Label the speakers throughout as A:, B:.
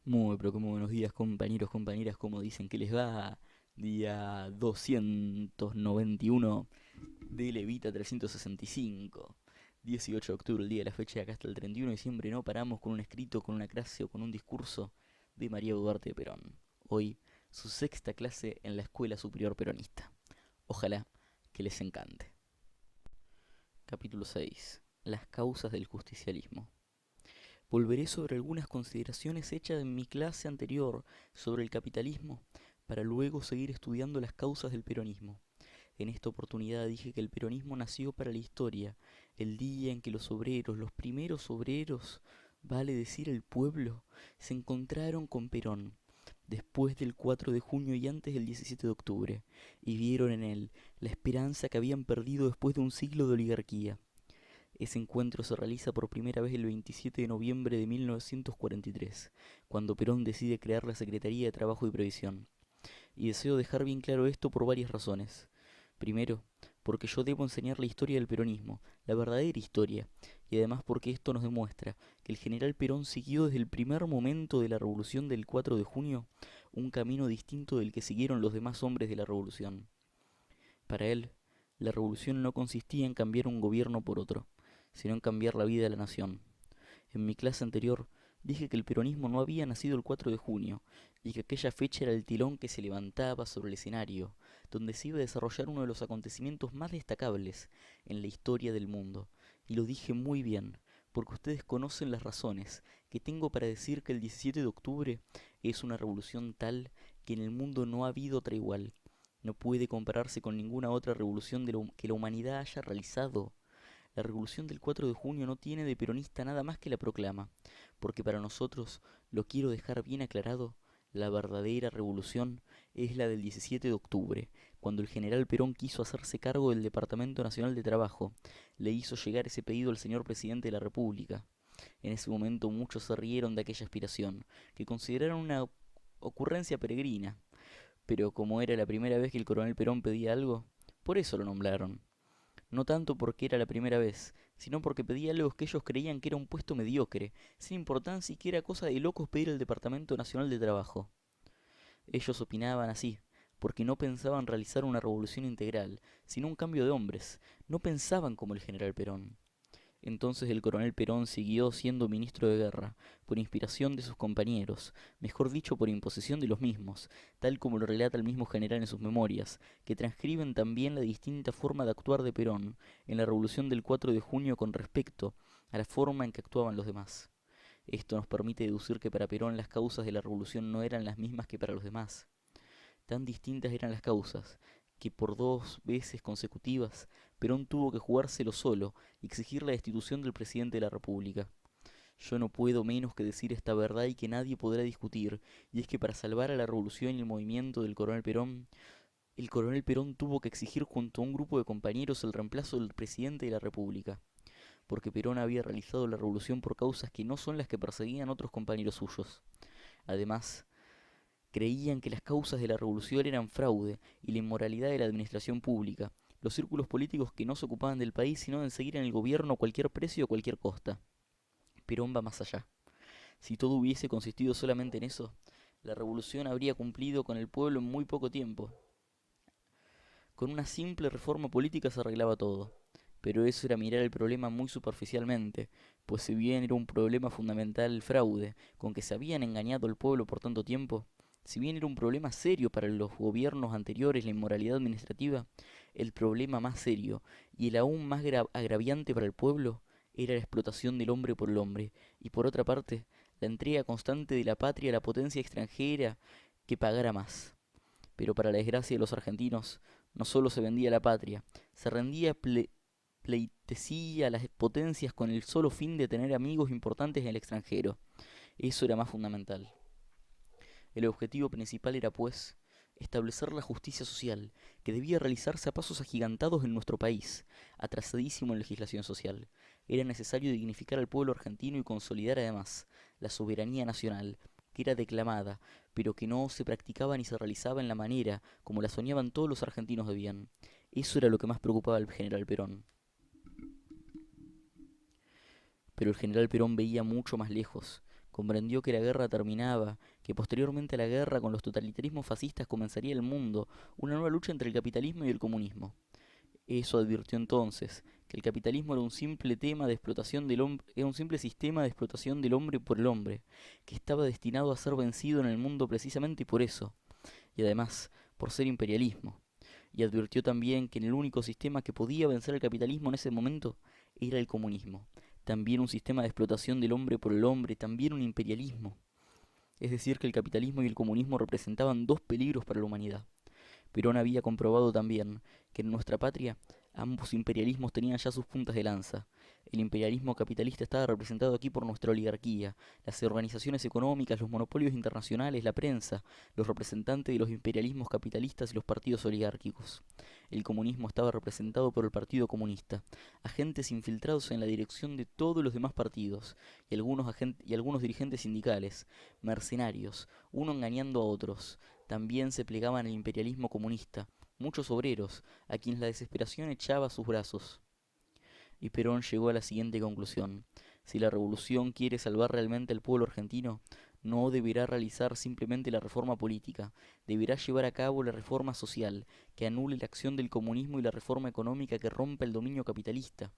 A: Muy, pero que muy buenos días, compañeros, compañeras, como dicen que les va. Día 291 de Levita 365. 18 de octubre, el día de la fecha, y acá hasta el 31 de diciembre no paramos con un escrito, con una clase o con un discurso de María Duarte de Perón. Hoy, su sexta clase en la Escuela Superior Peronista. Ojalá que les encante. Capítulo 6. Las causas del justicialismo. Volveré sobre algunas consideraciones hechas en mi clase anterior sobre el capitalismo, para luego seguir estudiando las causas del peronismo. En esta oportunidad dije que el peronismo nació para la historia, el día en que los obreros, los primeros obreros, vale decir el pueblo, se encontraron con Perón, después del 4 de junio y antes del 17 de octubre, y vieron en él la esperanza que habían perdido después de un siglo de oligarquía. Ese encuentro se realiza por primera vez el 27 de noviembre de 1943, cuando Perón decide crear la Secretaría de Trabajo y Previsión. Y deseo dejar bien claro esto por varias razones. Primero, porque yo debo enseñar la historia del peronismo, la verdadera historia, y además porque esto nos demuestra que el general Perón siguió desde el primer momento de la revolución del 4 de junio un camino distinto del que siguieron los demás hombres de la revolución. Para él, la revolución no consistía en cambiar un gobierno por otro, sino en cambiar la vida de la nación. En mi clase anterior dije que el peronismo no había nacido el 4 de junio y que aquella fecha era el telón que se levantaba sobre el escenario, donde se iba a desarrollar uno de los acontecimientos más destacables en la historia del mundo. Y lo dije muy bien, porque ustedes conocen las razones que tengo para decir que el 17 de octubre es una revolución tal que en el mundo no ha habido otra igual. No puede compararse con ninguna otra revolución que la humanidad haya realizado. La revolución del 4 de junio no tiene de peronista nada más que la proclama, porque para nosotros, lo quiero dejar bien aclarado, la verdadera revolución es la del 17 de octubre, cuando el general Perón quiso hacerse cargo del Departamento Nacional de Trabajo, le hizo llegar ese pedido al señor presidente de la República. En ese momento muchos se rieron de aquella aspiración, que consideraron una ocurrencia peregrina, pero como era la primera vez que el coronel Perón pedía algo, por eso lo nombraron. No tanto porque era la primera vez, sino porque pedía algo que ellos creían que era un puesto mediocre, sin importancia y que era cosa de locos pedir el Departamento Nacional de Trabajo. Ellos opinaban así, porque no pensaban realizar una revolución integral, sino un cambio de hombres. No pensaban como el general Perón. Entonces el coronel Perón siguió siendo ministro de guerra, por inspiración de sus compañeros, mejor dicho por imposición de los mismos, tal como lo relata el mismo general en sus memorias, que transcriben también la distinta forma de actuar de Perón en la revolución del 4 de junio con respecto a la forma en que actuaban los demás. Esto nos permite deducir que para Perón las causas de la revolución no eran las mismas que para los demás. Tan distintas eran las causas, que por dos veces consecutivas Perón tuvo que jugárselo solo y exigir la destitución del presidente de la República. Yo no puedo menos que decir esta verdad y que nadie podrá discutir, y es que para salvar a la revolución y el movimiento del coronel Perón, el coronel Perón tuvo que exigir junto a un grupo de compañeros el reemplazo del presidente de la República, porque Perón había realizado la revolución por causas que no son las que perseguían otros compañeros suyos. Además, creían que las causas de la revolución eran fraude y la inmoralidad de la administración pública, los círculos políticos que no se ocupaban del país sino de seguir en el gobierno a cualquier precio o a cualquier costa. Perón va más allá. Si todo hubiese consistido solamente en eso, la revolución habría cumplido con el pueblo en muy poco tiempo. Con una simple reforma política se arreglaba todo. Pero eso era mirar el problema muy superficialmente, pues si bien era un problema fundamental el fraude, con que se habían engañado al pueblo por tanto tiempo, si bien era un problema serio para los gobiernos anteriores la inmoralidad administrativa, el problema más serio y el aún más agraviante para el pueblo era la explotación del hombre por el hombre, y por otra parte, la entrega constante de la patria a la potencia extranjera que pagara más. Pero para la desgracia de los argentinos, no solo se vendía la patria, se rendía pleitesía a las potencias con el solo fin de tener amigos importantes en el extranjero. Eso era más fundamental. El objetivo principal era, pues, establecer la justicia social, que debía realizarse a pasos agigantados en nuestro país, atrasadísimo en legislación social. Era necesario dignificar al pueblo argentino y consolidar además la soberanía nacional, que era declamada, pero que no se practicaba ni se realizaba en la manera como la soñaban todos los argentinos de bien. Eso era lo que más preocupaba al general Perón. Pero el general Perón veía mucho más lejos. Comprendió que la guerra terminaba, que posteriormente a la guerra con los totalitarismos fascistas comenzaría el mundo, una nueva lucha entre el capitalismo y el comunismo. Eso advirtió entonces, que el capitalismo era un simple tema de explotación del hombre, era un simple sistema de explotación del hombre por el hombre, que estaba destinado a ser vencido en el mundo precisamente por eso, y además por ser imperialismo. Y advirtió también que en el único sistema que podía vencer al capitalismo en ese momento era el comunismo, también un sistema de explotación del hombre por el hombre, también un imperialismo. Es decir, que el capitalismo y el comunismo representaban dos peligros para la humanidad. Perón había comprobado también que en nuestra patria ambos imperialismos tenían ya sus puntas de lanza. El imperialismo capitalista estaba representado aquí por nuestra oligarquía, las organizaciones económicas, los monopolios internacionales, la prensa, los representantes de los imperialismos capitalistas y los partidos oligárquicos. El comunismo estaba representado por el Partido Comunista, agentes infiltrados en la dirección de todos los demás partidos, y algunos dirigentes sindicales, mercenarios, uno engañando a otros. También se plegaban al imperialismo comunista, muchos obreros, a quienes la desesperación echaba a sus brazos. Y Perón llegó a la siguiente conclusión: si la revolución quiere salvar realmente al pueblo argentino, no deberá realizar simplemente la reforma política, deberá llevar a cabo la reforma social, que anule la acción del comunismo y la reforma económica que rompa el dominio capitalista.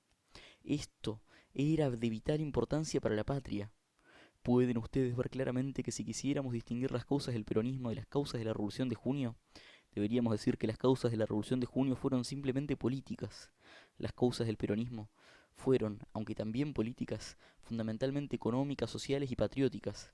A: Esto era de vital importancia para la patria. Pueden ustedes ver claramente que si quisiéramos distinguir las causas del peronismo de las causas de la Revolución de Junio, deberíamos decir que las causas de la Revolución de Junio fueron simplemente políticas. Las causas del peronismo fueron, aunque también políticas, fundamentalmente económicas, sociales y patrióticas.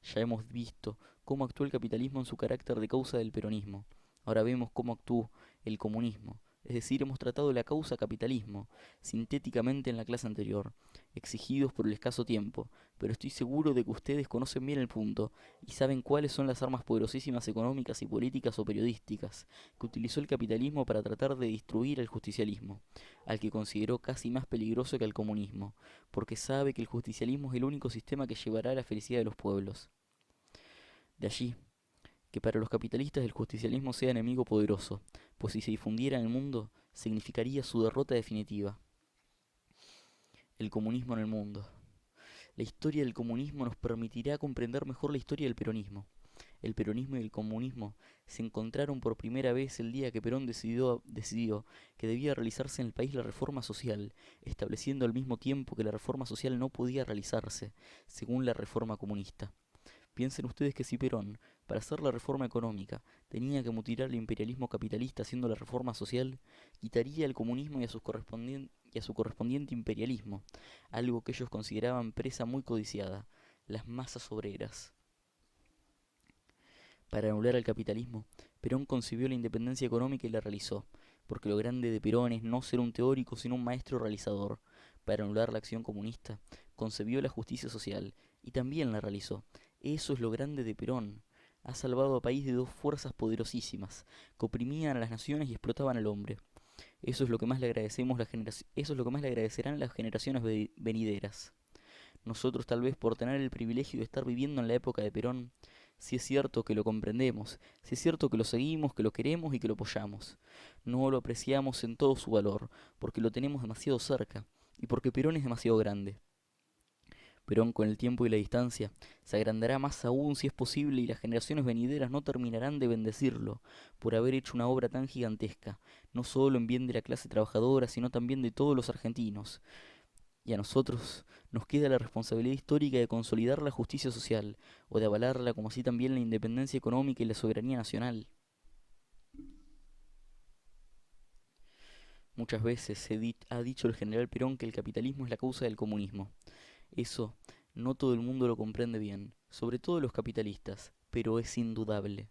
A: Ya hemos visto cómo actuó el capitalismo en su carácter de causa del peronismo. Ahora vemos cómo actuó el comunismo. Es decir, hemos tratado la causa capitalismo, sintéticamente en la clase anterior, exigidos por el escaso tiempo, pero estoy seguro de que ustedes conocen bien el punto y saben cuáles son las armas poderosísimas económicas y políticas o periodísticas que utilizó el capitalismo para tratar de destruir al justicialismo, al que consideró casi más peligroso que al comunismo, porque sabe que el justicialismo es el único sistema que llevará a la felicidad de los pueblos. De allí que para los capitalistas el justicialismo sea enemigo poderoso, pues si se difundiera en el mundo, significaría su derrota definitiva. El comunismo en el mundo. La historia del comunismo nos permitirá comprender mejor la historia del peronismo. El peronismo y el comunismo se encontraron por primera vez el día que Perón decidió que debía realizarse en el país la reforma social, estableciendo al mismo tiempo que la reforma social no podía realizarse, según la reforma comunista. Piensen ustedes que si Perón, para hacer la reforma económica, tenía que mutilar el imperialismo capitalista haciendo la reforma social, quitaría al comunismo y a su correspondiente imperialismo, algo que ellos consideraban presa muy codiciada, las masas obreras. Para anular al capitalismo, Perón concibió la independencia económica y la realizó, porque lo grande de Perón es no ser un teórico sino un maestro realizador. Para anular la acción comunista, concebió la justicia social y también la realizó. Eso es lo grande de Perón. Ha salvado al país de dos fuerzas poderosísimas, que oprimían a las naciones y explotaban al hombre. Eso es lo que más le eso es lo que más le agradecerán las generaciones venideras. Nosotros tal vez por tener el privilegio de estar viviendo en la época de Perón, sí es cierto que lo comprendemos, sí es cierto que lo seguimos, que lo queremos y que lo apoyamos. No lo apreciamos en todo su valor, porque lo tenemos demasiado cerca y porque Perón es demasiado grande. Perón con el tiempo y la distancia se agrandará más aún si es posible y las generaciones venideras no terminarán de bendecirlo por haber hecho una obra tan gigantesca, no solo en bien de la clase trabajadora, sino también de todos los argentinos. Y a nosotros nos queda la responsabilidad histórica de consolidar la justicia social, o de avalarla como así también la independencia económica y la soberanía nacional. Muchas veces ha dicho el general Perón que el capitalismo es la causa del comunismo. Eso no todo el mundo lo comprende bien, sobre todo los capitalistas, pero es indudable.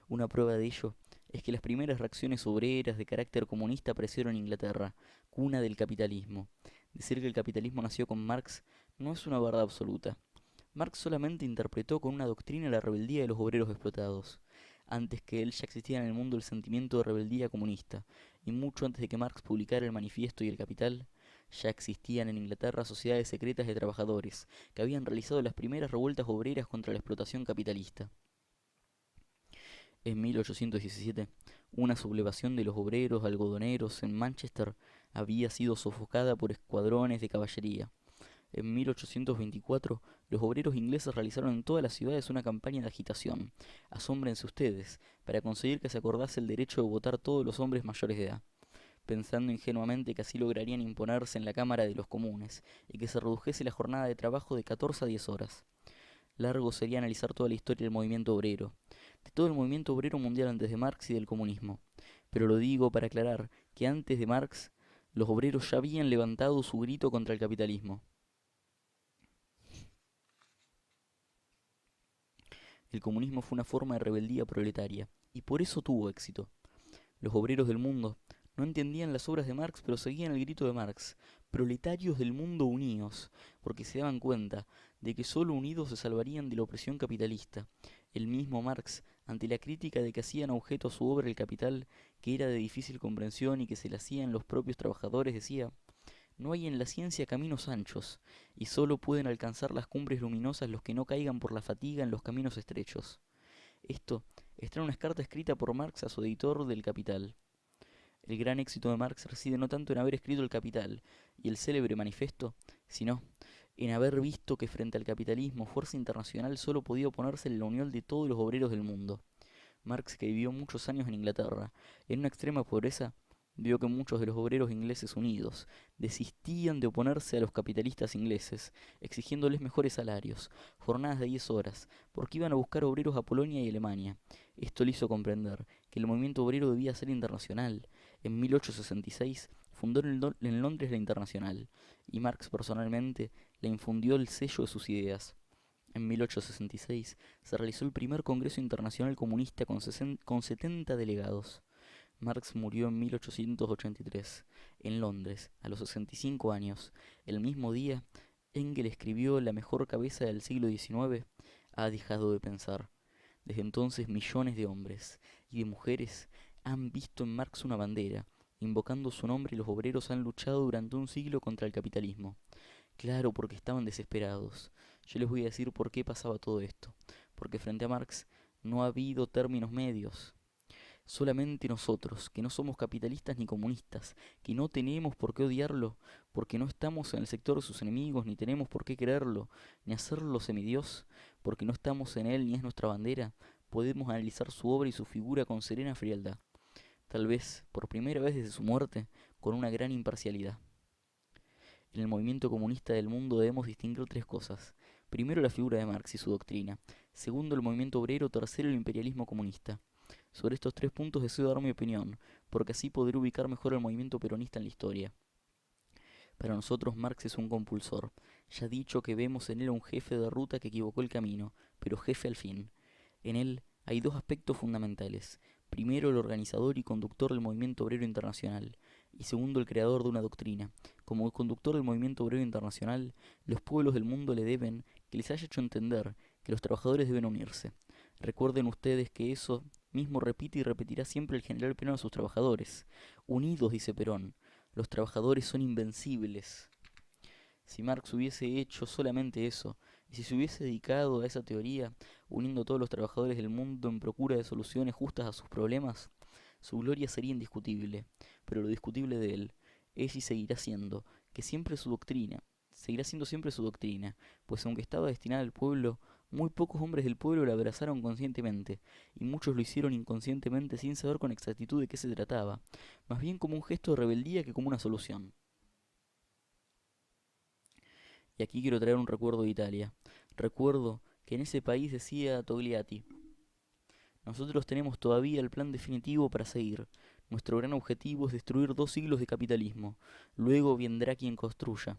A: Una prueba de ello es que las primeras reacciones obreras de carácter comunista aparecieron en Inglaterra, cuna del capitalismo. Decir que el capitalismo nació con Marx no es una verdad absoluta. Marx solamente interpretó con una doctrina la rebeldía de los obreros explotados. Antes que él ya existía en el mundo el sentimiento de rebeldía comunista, y mucho antes de que Marx publicara el Manifiesto y el Capital, ya existían en Inglaterra sociedades secretas de trabajadores, que habían realizado las primeras revueltas obreras contra la explotación capitalista. En 1817, una sublevación de los obreros algodoneros en Manchester había sido sofocada por escuadrones de caballería. En 1824, los obreros ingleses realizaron en todas las ciudades una campaña de agitación, asómbrense ustedes, para conseguir que se acordase el derecho de votar todos los hombres mayores de edad, pensando ingenuamente que así lograrían imponerse en la Cámara de los Comunes y que se redujese la jornada de trabajo de 14 a 10 horas. Largo sería analizar toda la historia del movimiento obrero, de todo el movimiento obrero mundial antes de Marx y del comunismo. Pero lo digo para aclarar que antes de Marx, los obreros ya habían levantado su grito contra el capitalismo. El comunismo fue una forma de rebeldía proletaria, y por eso tuvo éxito. Los obreros del mundo no entendían las obras de Marx, pero seguían el grito de Marx: proletarios del mundo unidos, porque se daban cuenta de que solo unidos se salvarían de la opresión capitalista. El mismo Marx, ante la crítica de que hacían objeto a su obra el capital, que era de difícil comprensión y que se la hacían los propios trabajadores, decía: no hay en la ciencia caminos anchos, y solo pueden alcanzar las cumbres luminosas los que no caigan por la fatiga en los caminos estrechos. Esto está en una carta escrita por Marx a su editor del Capital. El gran éxito de Marx reside no tanto en haber escrito el Capital y el célebre manifiesto, sino en haber visto que frente al capitalismo fuerza internacional solo podía oponerse la unión de todos los obreros del mundo. Marx, que vivió muchos años en Inglaterra, en una extrema pobreza, vio que muchos de los obreros ingleses unidos desistían de oponerse a los capitalistas ingleses, exigiéndoles mejores salarios, jornadas de 10 horas, porque iban a buscar obreros a Polonia y Alemania. Esto le hizo comprender que el movimiento obrero debía ser internacional. En 1866 fundó en Londres la Internacional, y Marx personalmente le infundió el sello de sus ideas. En 1866 se realizó el primer Congreso Internacional Comunista con 70 delegados. Marx murió en 1883, en Londres, a los 65 años. El mismo día, Engels escribió: la mejor cabeza del siglo XIX ha dejado de pensar. Desde entonces millones de hombres y de mujeres han visto en Marx una bandera. Invocando su nombre, los obreros han luchado durante un siglo contra el capitalismo. Claro, porque estaban desesperados. Yo les voy a decir por qué pasaba todo esto. Porque frente a Marx no ha habido términos medios. Solamente nosotros, que no somos capitalistas ni comunistas, que no tenemos por qué odiarlo, porque no estamos en el sector de sus enemigos, ni tenemos por qué quererlo, ni hacerlo semidios, porque no estamos en él ni es nuestra bandera, podemos analizar su obra y su figura con serena frialdad, tal vez por primera vez desde su muerte, con una gran imparcialidad. En el movimiento comunista del mundo debemos distinguir tres cosas. Primero, la figura de Marx y su doctrina. Segundo, el movimiento obrero. Tercero, el imperialismo comunista. Sobre estos tres puntos deseo dar mi opinión, porque así podré ubicar mejor el movimiento peronista en la historia. Para nosotros Marx es un compulsor. Ya dicho que vemos en él a un jefe de ruta que equivocó el camino, pero jefe al fin. En él hay dos aspectos fundamentales. Primero, el organizador y conductor del movimiento obrero internacional, y segundo, el creador de una doctrina. Como conductor del movimiento obrero internacional, los pueblos del mundo le deben que les haya hecho entender que los trabajadores deben unirse. Recuerden ustedes que eso mismo repite y repetirá siempre el general Perón a sus trabajadores. Unidos, dice Perón, los trabajadores son invencibles. Si Marx hubiese hecho solamente eso, y si se hubiese dedicado a esa teoría, uniendo a todos los trabajadores del mundo en procura de soluciones justas a sus problemas, su gloria sería indiscutible. Pero lo discutible de él es y seguirá siendo que siempre su doctrina, seguirá siendo siempre su doctrina, pues aunque estaba destinada al pueblo, muy pocos hombres del pueblo la abrazaron conscientemente, y muchos lo hicieron inconscientemente sin saber con exactitud de qué se trataba, más bien como un gesto de rebeldía que como una solución. Y aquí quiero traer un recuerdo de Italia. Recuerdo que en ese país decía Togliatti: nosotros tenemos todavía el plan definitivo para seguir. Nuestro gran objetivo es destruir 2 siglos de capitalismo. Luego vendrá quien construya.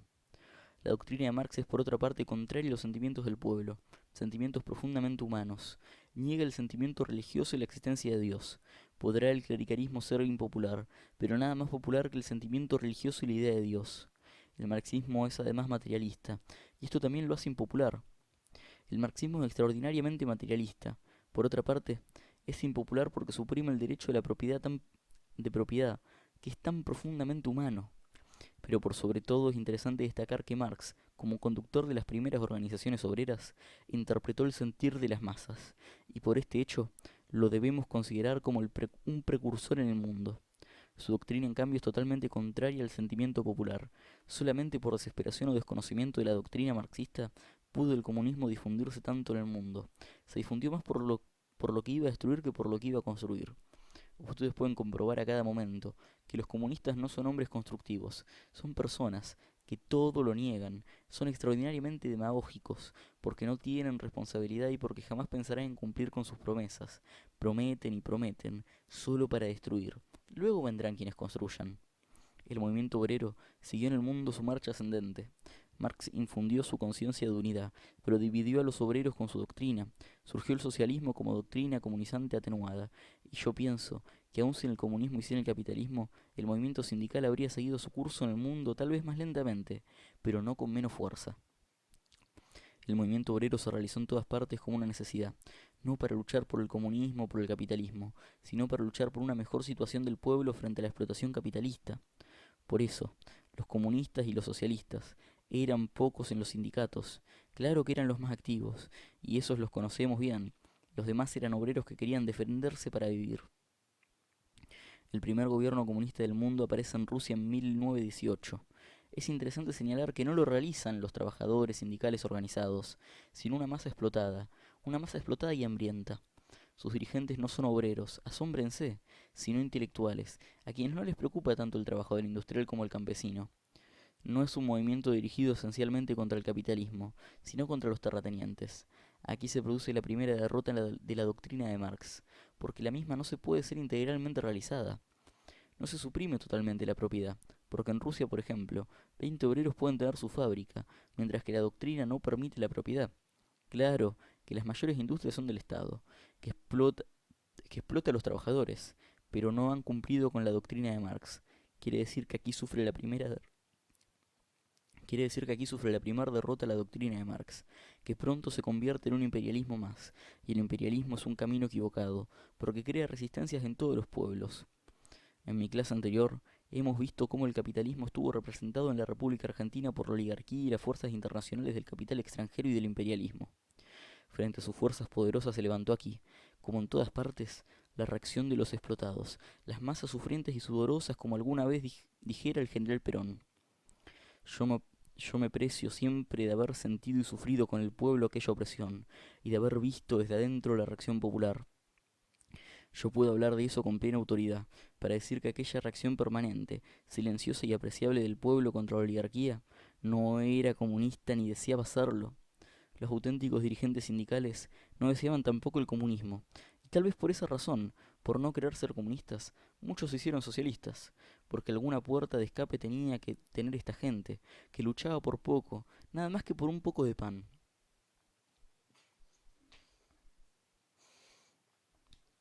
A: La doctrina de Marx es por otra parte contraria a los sentimientos del pueblo, sentimientos profundamente humanos. Niega el sentimiento religioso y la existencia de Dios. Podrá el clericalismo ser impopular, pero nada más popular que el sentimiento religioso y la idea de Dios. El marxismo es además materialista, y esto también lo hace impopular. El marxismo es extraordinariamente materialista. Por otra parte, es impopular porque suprime el derecho de la propiedad, que es tan profundamente humano. Pero por sobre todo es interesante destacar que Marx, como conductor de las primeras organizaciones obreras, interpretó el sentir de las masas, y por este hecho lo debemos considerar como un precursor en el mundo. Su doctrina, en cambio, es totalmente contraria al sentimiento popular. Solamente por desesperación o desconocimiento de la doctrina marxista pudo el comunismo difundirse tanto en el mundo. Se difundió más por lo que iba a destruir que por lo que iba a construir. Ustedes pueden comprobar a cada momento que los comunistas no son hombres constructivos, son personas que todo lo niegan, son extraordinariamente demagógicos, porque no tienen responsabilidad y porque jamás pensarán en cumplir con sus promesas. Prometen y prometen, solo para destruir. Luego vendrán quienes construyan. El movimiento obrero siguió en el mundo su marcha ascendente. Marx infundió su conciencia de unidad, pero dividió a los obreros con su doctrina. Surgió el socialismo como doctrina comunizante atenuada. Y yo pienso que aun sin el comunismo y sin el capitalismo, el movimiento sindical habría seguido su curso en el mundo tal vez más lentamente, pero no con menos fuerza. El movimiento obrero se realizó en todas partes como una necesidad, no para luchar por el comunismo o por el capitalismo, sino para luchar por una mejor situación del pueblo frente a la explotación capitalista. Por eso, los comunistas y los socialistas eran pocos en los sindicatos. Claro que eran los más activos, y esos los conocemos bien. Los demás eran obreros que querían defenderse para vivir. El primer gobierno comunista del mundo aparece en Rusia en 1918. Es interesante señalar que no lo realizan los trabajadores sindicales organizados, sino una masa explotada y hambrienta. Sus dirigentes no son obreros, asómbrense, sino intelectuales, a quienes no les preocupa tanto el trabajo del industrial como el campesino. No es un movimiento dirigido esencialmente contra el capitalismo, sino contra los terratenientes. Aquí se produce la primera derrota de la doctrina de Marx, porque la misma no se puede ser integralmente realizada. No se suprime totalmente la propiedad, porque en Rusia, por ejemplo, 20 obreros pueden tener su fábrica, mientras que la doctrina no permite la propiedad. Claro que las mayores industrias son del Estado, que explota a los trabajadores, pero no han cumplido con la doctrina de Marx. Quiere decir que aquí sufre la primera Quiere decir que aquí sufre la primera derrota la doctrina de Marx, que pronto se convierte en un imperialismo más, y el imperialismo es un camino equivocado, porque crea resistencias en todos los pueblos. En mi clase anterior, hemos visto cómo el capitalismo estuvo representado en la República Argentina por la oligarquía y las fuerzas internacionales del capital extranjero y del imperialismo. Frente a sus fuerzas poderosas se levantó aquí, como en todas partes, la reacción de los explotados, las masas sufrientes y sudorosas como alguna vez dijera el general Perón. Yo me, yo me precio siempre de haber sentido y sufrido con el pueblo aquella opresión, y de haber visto desde adentro la reacción popular. Yo puedo hablar de eso con plena autoridad, para decir que aquella reacción permanente, silenciosa y apreciable del pueblo contra la oligarquía, no era comunista ni deseaba serlo. Los auténticos dirigentes sindicales no deseaban tampoco el comunismo, y tal vez por esa razón, por no querer ser comunistas, muchos se hicieron socialistas, porque alguna puerta de escape tenía que tener esta gente, que luchaba por poco, nada más que por un poco de pan.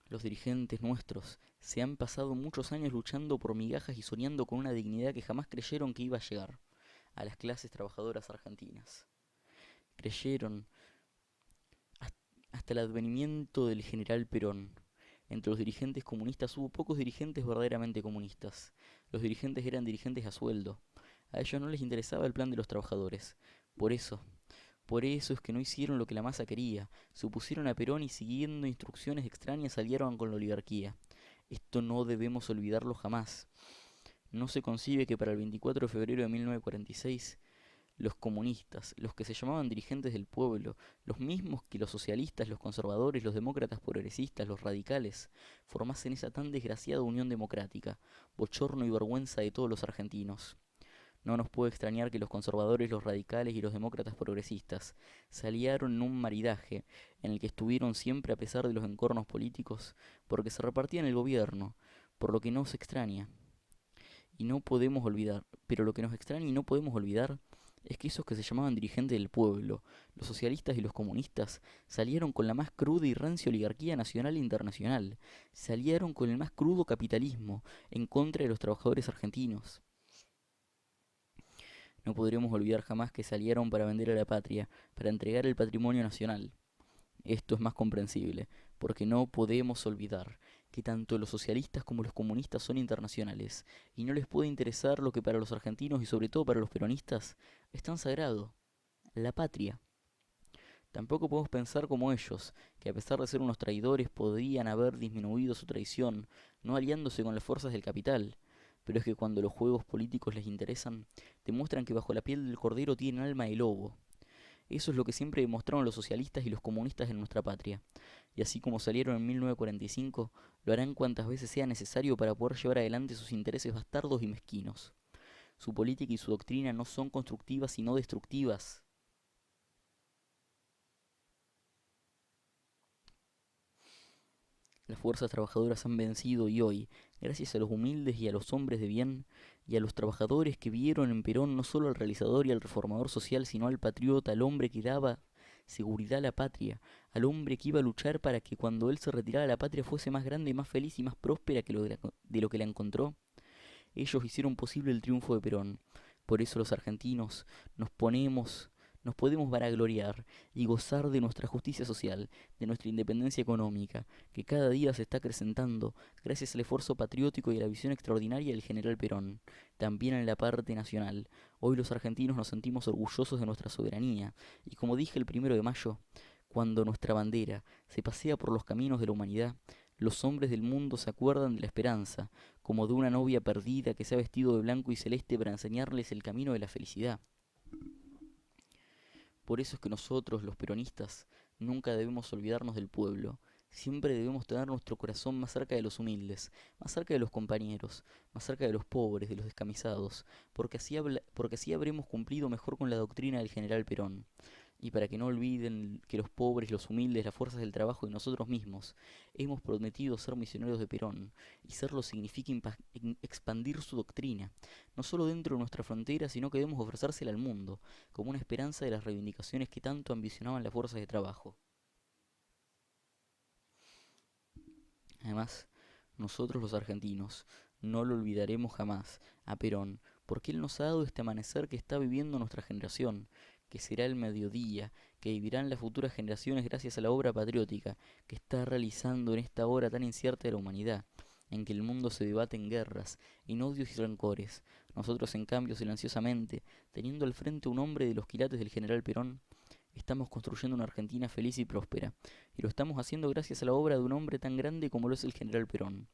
A: Los dirigentes nuestros se han pasado muchos años luchando por migajas y soñando con una dignidad que jamás creyeron que iba a llegar a las clases trabajadoras argentinas. Creyeron hasta el advenimiento del general Perón. Entre los dirigentes comunistas hubo pocos dirigentes verdaderamente comunistas. Los dirigentes eran dirigentes a sueldo. A ellos no les interesaba el plan de los trabajadores. Por eso, por eso es que no hicieron lo que la masa quería. Se opusieron a Perón y siguiendo instrucciones extrañas aliaron con la oligarquía. Esto no debemos olvidarlo jamás. No se concibe que para el 24 de febrero de 1946 los comunistas, los que se llamaban dirigentes del pueblo, los mismos que los socialistas, los conservadores, los demócratas progresistas, los radicales, formasen esa tan desgraciada unión democrática, bochorno y vergüenza de todos los argentinos. No nos puede extrañar que los conservadores, los radicales y los demócratas progresistas se aliaron en un maridaje en el que estuvieron siempre a pesar de los encornos políticos, porque se repartían el gobierno, por lo que no se extraña y no podemos olvidar, pero lo que nos extraña y no podemos olvidar es que esos que se llamaban dirigentes del pueblo, los socialistas y los comunistas, salieron con la más cruda y rancia oligarquía nacional e internacional, salieron con el más crudo capitalismo en contra de los trabajadores argentinos. No podremos olvidar jamás que salieron para vender a la patria, para entregar el patrimonio nacional. Esto es más comprensible, porque no podemos olvidar que tanto los socialistas como los comunistas son internacionales, y no les puede interesar lo que para los argentinos y sobre todo para los peronistas es tan sagrado, la patria. Tampoco podemos pensar como ellos, que a pesar de ser unos traidores podrían haber disminuido su traición, no aliándose con las fuerzas del capital. Pero es que cuando los juegos políticos les interesan, demuestran que bajo la piel del cordero tienen alma de lobo. Eso es lo que siempre demostraron los socialistas y los comunistas en nuestra patria. Y así como salieron en 1945, lo harán cuantas veces sea necesario para poder llevar adelante sus intereses bastardos y mezquinos. Su política y su doctrina no son constructivas sino destructivas. Las fuerzas trabajadoras han vencido y hoy, gracias a los humildes y a los hombres de bien, y a los trabajadores que vieron en Perón no solo al realizador y al reformador social, sino al patriota, al hombre que daba seguridad a la patria, al hombre que iba a luchar para que cuando él se retirara la patria fuese más grande, más feliz y más próspera que de lo que la encontró. Ellos hicieron posible el triunfo de Perón. Por eso los argentinos nos ponemos, nos podemos vanagloriar y gozar de nuestra justicia social, de nuestra independencia económica, que cada día se está acrecentando gracias al esfuerzo patriótico y a la visión extraordinaria del general Perón. También en la parte nacional. Hoy los argentinos nos sentimos orgullosos de nuestra soberanía, y como dije el 1 de mayo, cuando nuestra bandera se pasea por los caminos de la humanidad, los hombres del mundo se acuerdan de la esperanza, como de una novia perdida que se ha vestido de blanco y celeste para enseñarles el camino de la felicidad. Por eso es que nosotros, los peronistas, nunca debemos olvidarnos del pueblo. Siempre debemos tener nuestro corazón más cerca de los humildes, más cerca de los compañeros, más cerca de los pobres, de los descamisados, porque así habremos cumplido mejor con la doctrina del general Perón. Y para que no olviden que los pobres, los humildes, las fuerzas del trabajo y nosotros mismos hemos prometido ser misioneros de Perón, y serlo significa expandir su doctrina, no solo dentro de nuestra frontera, sino que debemos ofrecérsela al mundo, como una esperanza de las reivindicaciones que tanto ambicionaban las fuerzas de trabajo. Además, nosotros los argentinos no lo olvidaremos jamás a Perón, porque él nos ha dado este amanecer que está viviendo nuestra generación, que será el mediodía, que vivirán las futuras generaciones gracias a la obra patriótica que está realizando en esta hora tan incierta de la humanidad, en que el mundo se debate en guerras, en odios y rencores. Nosotros, en cambio, silenciosamente, teniendo al frente un hombre de los quilates del general Perón, estamos construyendo una Argentina feliz y próspera, y lo estamos haciendo gracias a la obra de un hombre tan grande como lo es el general Perón,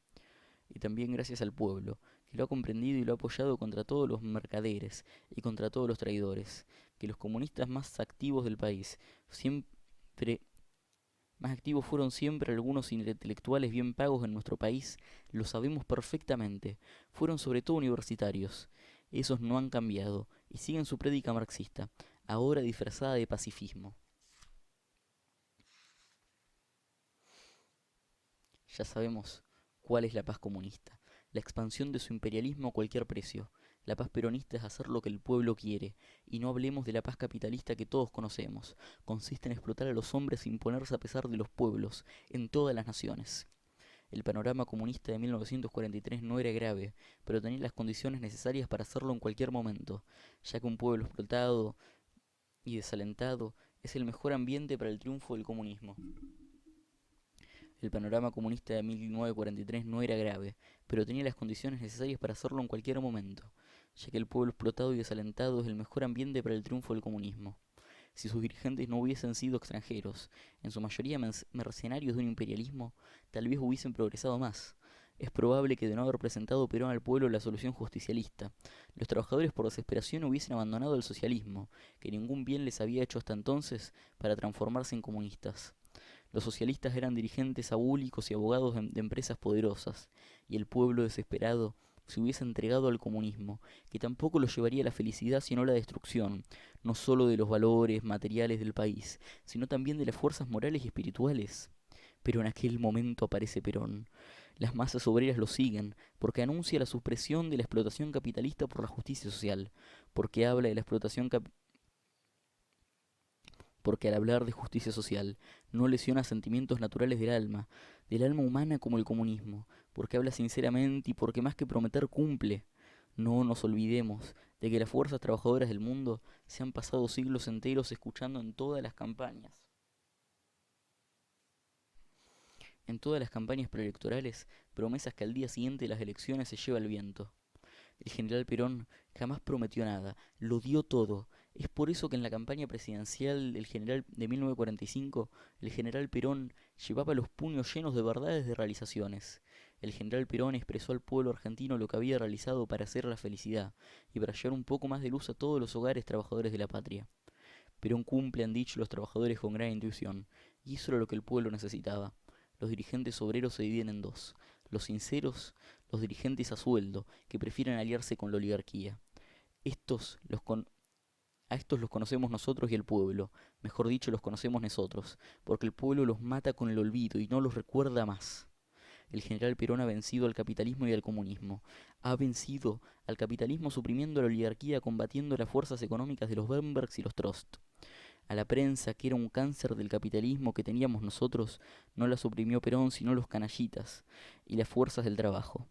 A: y también gracias al pueblo, que lo ha comprendido y lo ha apoyado contra todos los mercaderes y contra todos los traidores, que los comunistas más activos del país, siempre más activos fueron siempre algunos intelectuales bien pagos en nuestro país, lo sabemos perfectamente, fueron sobre todo universitarios. Esos no han cambiado y siguen su prédica marxista, ahora disfrazada de pacifismo. Ya sabemos cuál es la paz comunista, la expansión de su imperialismo a cualquier precio. La paz peronista es hacer lo que el pueblo quiere, y no hablemos de la paz capitalista que todos conocemos. Consiste en explotar a los hombres e imponerse a pesar de los pueblos, en todas las naciones. El panorama comunista de 1943 no era grave, pero tenía las condiciones necesarias para hacerlo en cualquier momento, ya que un pueblo explotado y desalentado es el mejor ambiente para el triunfo del comunismo. El panorama comunista de 1943 no era grave, pero tenía las condiciones necesarias para hacerlo en cualquier momento, ya que el pueblo explotado y desalentado es el mejor ambiente para el triunfo del comunismo. Si sus dirigentes no hubiesen sido extranjeros, en su mayoría mercenarios de un imperialismo, tal vez hubiesen progresado más. Es probable que de no haber presentado Perón al pueblo la solución justicialista, los trabajadores por desesperación hubiesen abandonado el socialismo, que ningún bien les había hecho hasta entonces, para transformarse en comunistas. Los socialistas eran dirigentes abúlicos y abogados de empresas poderosas, y el pueblo desesperado se hubiese entregado al comunismo, que tampoco lo llevaría a la felicidad sino a la destrucción, no sólo de los valores materiales del país, sino también de las fuerzas morales y espirituales. Pero en aquel momento aparece Perón. Las masas obreras lo siguen, porque anuncia la supresión de la explotación capitalista por la justicia social, porque habla de la explotación porque al hablar de justicia social no lesiona sentimientos naturales del alma humana como el comunismo, porque habla sinceramente y porque más que prometer cumple. No nos olvidemos de que las fuerzas trabajadoras del mundo se han pasado siglos enteros escuchando en todas las campañas preelectorales, promesas que al día siguiente de las elecciones se lleva el viento. El general Perón jamás prometió nada, lo dio todo, Es por eso que en la campaña presidencial del general de 1945, el general Perón llevaba los puños llenos de verdades de realizaciones. El general Perón expresó al pueblo argentino lo que había realizado para hacer la felicidad y para llevar un poco más de luz a todos los hogares trabajadores de la patria. Perón cumple, han dicho los trabajadores con gran intuición, y eso era lo que el pueblo necesitaba. Los dirigentes obreros se dividen en dos: los sinceros, los dirigentes a sueldo, que prefieren aliarse con la oligarquía. Estos los con- a estos los conocemos nosotros y el pueblo, mejor dicho, los conocemos nosotros, porque el pueblo los mata con el olvido y no los recuerda más. El general Perón ha vencido al capitalismo y al comunismo. Ha vencido al capitalismo suprimiendo a la oligarquía, combatiendo las fuerzas económicas de los Bembergs y los Trost. A la prensa, que era un cáncer del capitalismo que teníamos nosotros, no la suprimió Perón, sino los canallitas y las fuerzas del trabajo.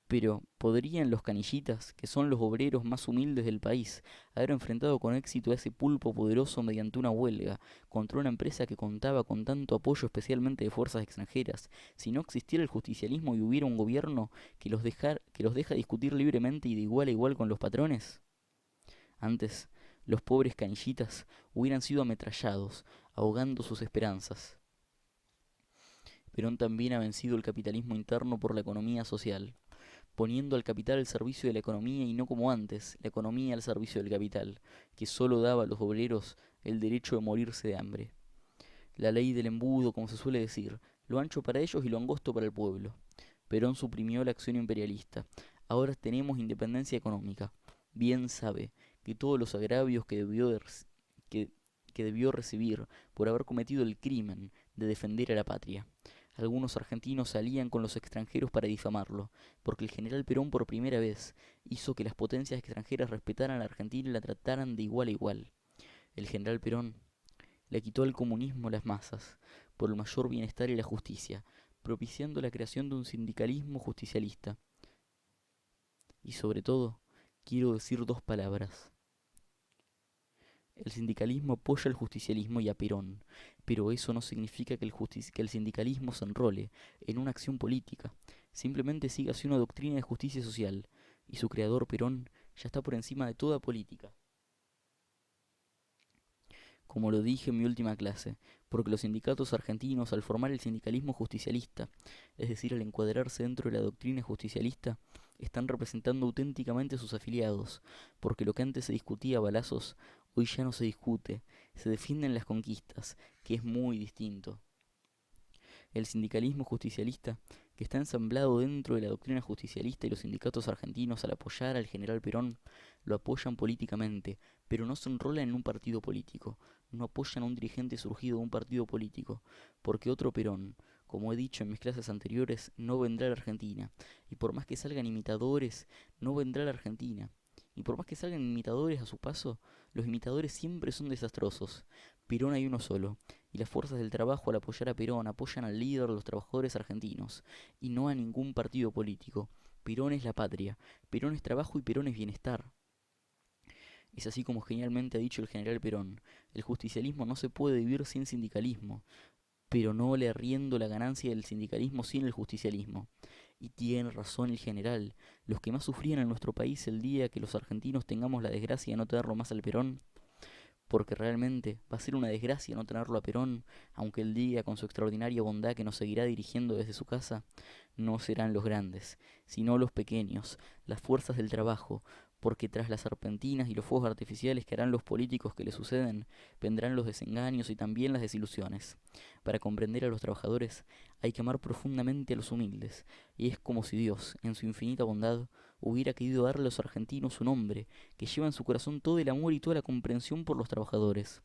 A: Pero, ¿podrían los canillitas, que son los obreros más humildes del país, haber enfrentado con éxito a ese pulpo poderoso mediante una huelga contra una empresa que contaba con tanto apoyo especialmente de fuerzas extranjeras, si no existiera el justicialismo y hubiera un gobierno que los deja discutir libremente y de igual a igual con los patrones? Antes, los pobres canillitas hubieran sido ametrallados, ahogando sus esperanzas. Perón también ha vencido el capitalismo interno por la economía social, poniendo al capital al servicio de la economía y no como antes, la economía al servicio del capital, que solo daba a los obreros el derecho de morirse de hambre. La ley del embudo, como se suele decir, lo ancho para ellos y lo angosto para el pueblo. Perón suprimió la acción imperialista. Ahora tenemos independencia económica. Bien sabe que todos los agravios que, que debió recibir por haber cometido el crimen de defender a la patria. Algunos argentinos salían con los extranjeros para difamarlo, porque el general Perón por primera vez hizo que las potencias extranjeras respetaran a la Argentina y la trataran de igual a igual. El general Perón le quitó al comunismo las masas, por el mayor bienestar y la justicia, propiciando la creación de un sindicalismo justicialista. Y sobre todo, quiero decir dos palabras: el sindicalismo apoya al justicialismo y a Perón, pero eso no significa que que el sindicalismo se enrole en una acción política. Simplemente sigue hacia una doctrina de justicia social, y su creador Perón ya está por encima de toda política. Como lo dije en mi última clase, porque los sindicatos argentinos, al formar el sindicalismo justicialista, es decir, al encuadrarse dentro de la doctrina justicialista, están representando auténticamente a sus afiliados, porque lo que antes se discutía a balazos, hoy ya no se discute, se defienden las conquistas, que es muy distinto. El sindicalismo justicialista, que está ensamblado dentro de la doctrina justicialista, y los sindicatos argentinos, al apoyar al general Perón, lo apoyan políticamente, pero no se enrolan en un partido político, no apoyan a un dirigente surgido de un partido político, porque otro Perón, como he dicho en mis clases anteriores, no vendrá a la Argentina, y por más que salgan imitadores, no vendrá a la Argentina. Y por más que salgan imitadores a su paso, los imitadores siempre son desastrosos. Perón hay uno solo, y las fuerzas del trabajo, al apoyar a Perón, apoyan al líder de los trabajadores argentinos, y no a ningún partido político. Perón es la patria, Perón es trabajo y Perón es bienestar. Es así como genialmente ha dicho el general Perón: el justicialismo no se puede vivir sin sindicalismo, pero no le arriendo la ganancia del sindicalismo sin el justicialismo. Y tiene razón el general: los que más sufrían en nuestro país el día que los argentinos tengamos la desgracia de no tenerlo más al Perón, porque realmente va a ser una desgracia no tenerlo a Perón, aunque él diga con su extraordinaria bondad que nos seguirá dirigiendo desde su casa. No serán los grandes, sino los pequeños, las fuerzas del trabajo, porque tras las serpentinas y los fuegos artificiales que harán los políticos que le suceden, vendrán los desengaños y también las desilusiones. Para comprender a los trabajadores hay que amar profundamente a los humildes, y es como si Dios, en su infinita bondad, hubiera querido darle a los argentinos un hombre que lleva en su corazón todo el amor y toda la comprensión por los trabajadores.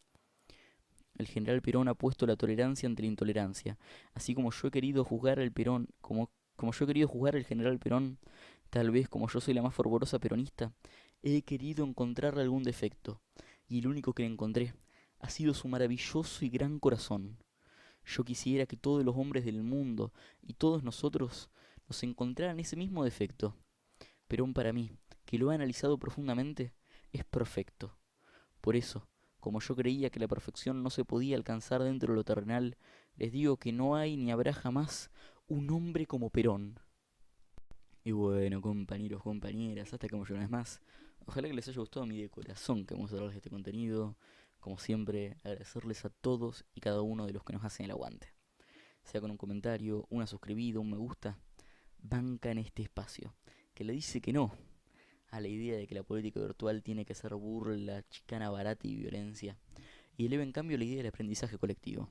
A: El general Perón ha puesto la tolerancia ante la intolerancia, así como yo he querido juzgar al Perón, como yo he querido juzgar al general Perón, tal vez como yo soy la más fervorosa peronista, he querido encontrarle algún defecto, y el único que le encontré ha sido su maravilloso y gran corazón. Yo quisiera que todos los hombres del mundo y todos nosotros nos encontraran ese mismo defecto. Perón para mí, que lo he analizado profundamente, es perfecto. Por eso, como yo creía que la perfección no se podía alcanzar dentro de lo terrenal, les digo que no hay ni habrá jamás un hombre como Perón. Y bueno, compañeros, compañeras, hasta que una vez más, Ojalá que les haya gustado mi de corazón que vamos a hablar de este contenido. Como siempre, agradecerles a todos y cada uno de los que nos hacen el aguante. Sea con un comentario, una suscribida, un me gusta, banca en este espacio, que le dice que no a la idea de que la política virtual tiene que ser burla, chicana barata y violencia, y eleva en cambio la idea del aprendizaje colectivo.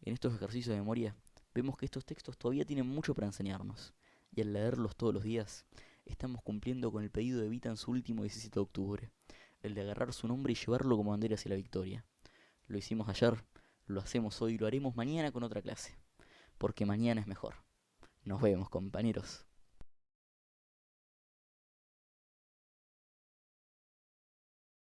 A: En estos ejercicios de memoria, vemos que estos textos todavía tienen mucho para enseñarnos, y al leerlos todos los días, estamos cumpliendo con el pedido de Vita en su último 17 de octubre, el de agarrar su nombre y llevarlo como bandera hacia la victoria. Lo hicimos ayer, lo hacemos hoy y lo haremos mañana con otra clase, porque mañana es mejor. Nos vemos, compañeros.